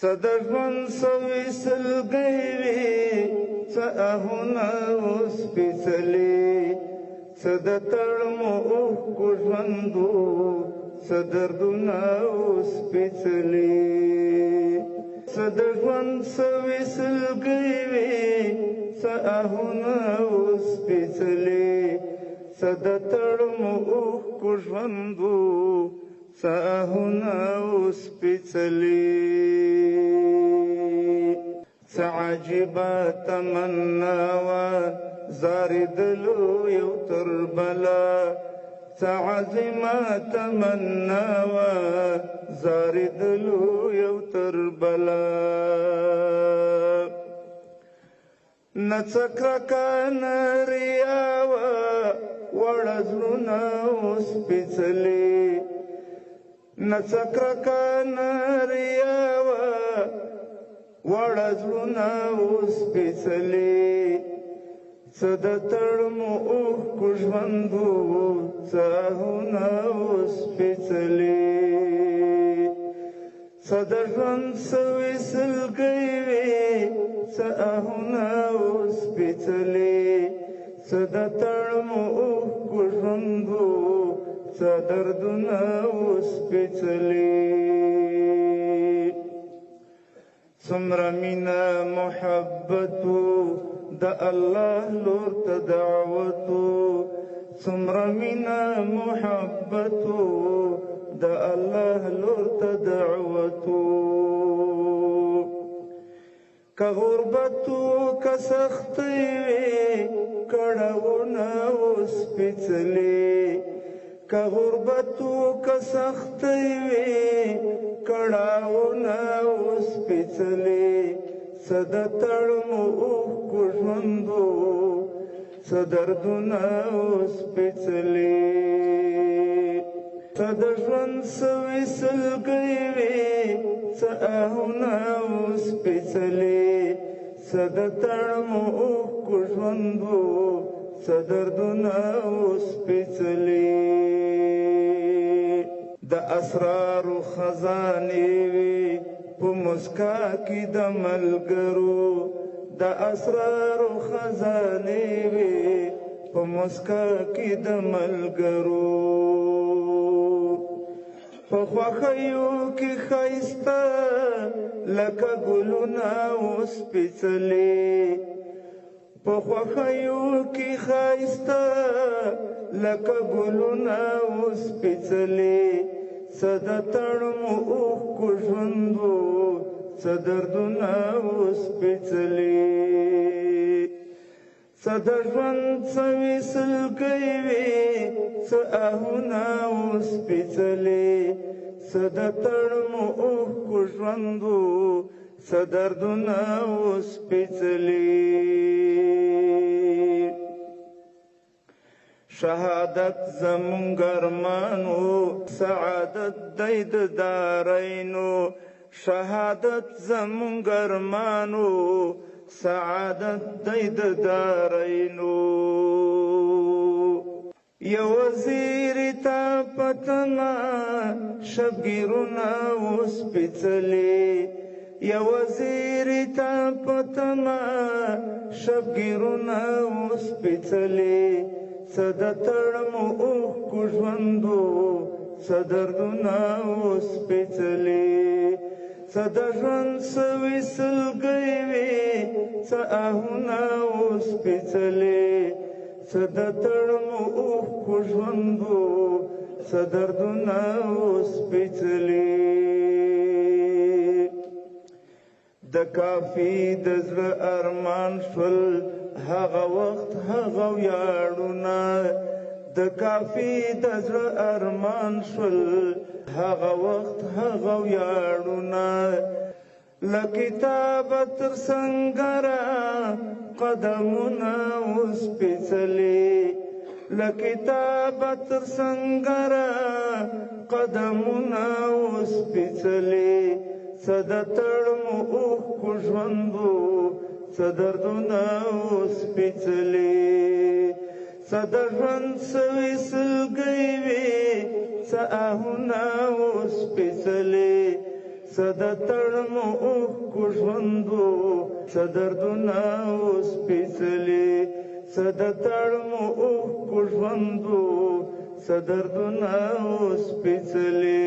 د ژوند سوي سلګۍ وي څه آهونه اوس سپېڅلي څه د تړمو اوښکو ژوندو څه دردونه اوس سپېڅلي څه د ژوند سوي سلګۍ وي څه آهونه اوس سپېڅلي څه د تړمو اوښکو ژوندو څه آهونه اوس سپېڅلي څه عجیبه تمنا وه زارېدلو یو تر بله څه عظیمه تمنا وه زارېدلو یو تر بله نه څه کرکه نه ریا وه وړه زړونه اوس سپېڅلي نه څه کرکه نه ریا وه وړه زړونه اوس سپېڅلي څه د تړمو اوښکو ژوندو څه آهونه اوس سپېڅلي څه د ژوند سوي سلګۍ وي څه آهونه اوس سپېڅلي څه د تړمو اوښکو ژوندو څه دردونه اوس سپېڅلي څومره مینه محبتو د الله لور ته دعوتو څومره مینه محبتو د الله لور ته دعوتو که غربتو که سختۍ وي کړاوونه اوس سپېڅلي که غربتو که سختۍ وي کړاوونه اوس سپېڅلي څه د تړمو اوښکو ژوندو څه دردونه اوس سپېڅلي څه د ژوند سوي سلګۍ وي څه آهونه اوس سپېڅلي څه د تړمو اوښکو ژوندو څه دردونه اوس سپېڅلي د اسرارو خزانې وي په مسکا کې د ملګرو د اسرارو خزانې وي په مسکا کې د ملګرو په خوښیو کې ښایسته لکه ګلونه اوس سپېڅلي په خوښیو کې ښایسته لکه ګلونه اوس سپېڅلي څه د تړمو اوښکو ژوندو څه دردونه اوس سپېڅلي څه د ژوند سوي سلګۍ وي څه آهونه اوس سپېڅلي څه د تړمو اوښکو ژوندو څه دردونه اوس سپېڅلي شهادت زمونږ ارمانو سعادت دی د دارینو شهادت زمونږ ارمانو سعادت دی د دارینو یو وزیري ته په تمه شبګیرونه اوس سپېڅلي یو وزیري ته په تمه شبګیرونه اوس سپېڅلي څه د تړمو اوښکو ژوندو څه دردونه اوس سپېڅلي څه د ژوند سوي سلګۍ وي څه آهونه اوس سپېڅلي څه د تړمو اوښکو ژوندو څه دردونه اوس سپېڅلي د کافي د زړه ارمان شول هغه وخت هغه ویاړونه د کافي د زړه ارمان شول هغه وخت هغه ویاړونه له کتابه تر سنګره قدمونه اوس سپېڅلي له کتابه تر سنګره قدمونه اوس سپېڅلي څه د تړمو اوښکو ژوندو څه دردونه اوس سپېڅلي څه د ژوند سوي سلګۍ وي څه آهونه اوس سپېڅلي صدتړم اوښکو ژوندو صدردونه اوس پیڅلي صدتړم اوښکو ژوندو صدردونه اوس پیڅلي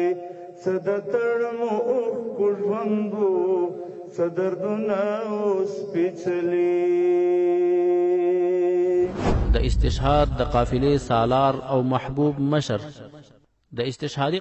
صدتړم اوښکو ژوندو صدردونه اوس پیڅلي. د استشهاد د قافلې سالار او محبوب مشر د استشهادي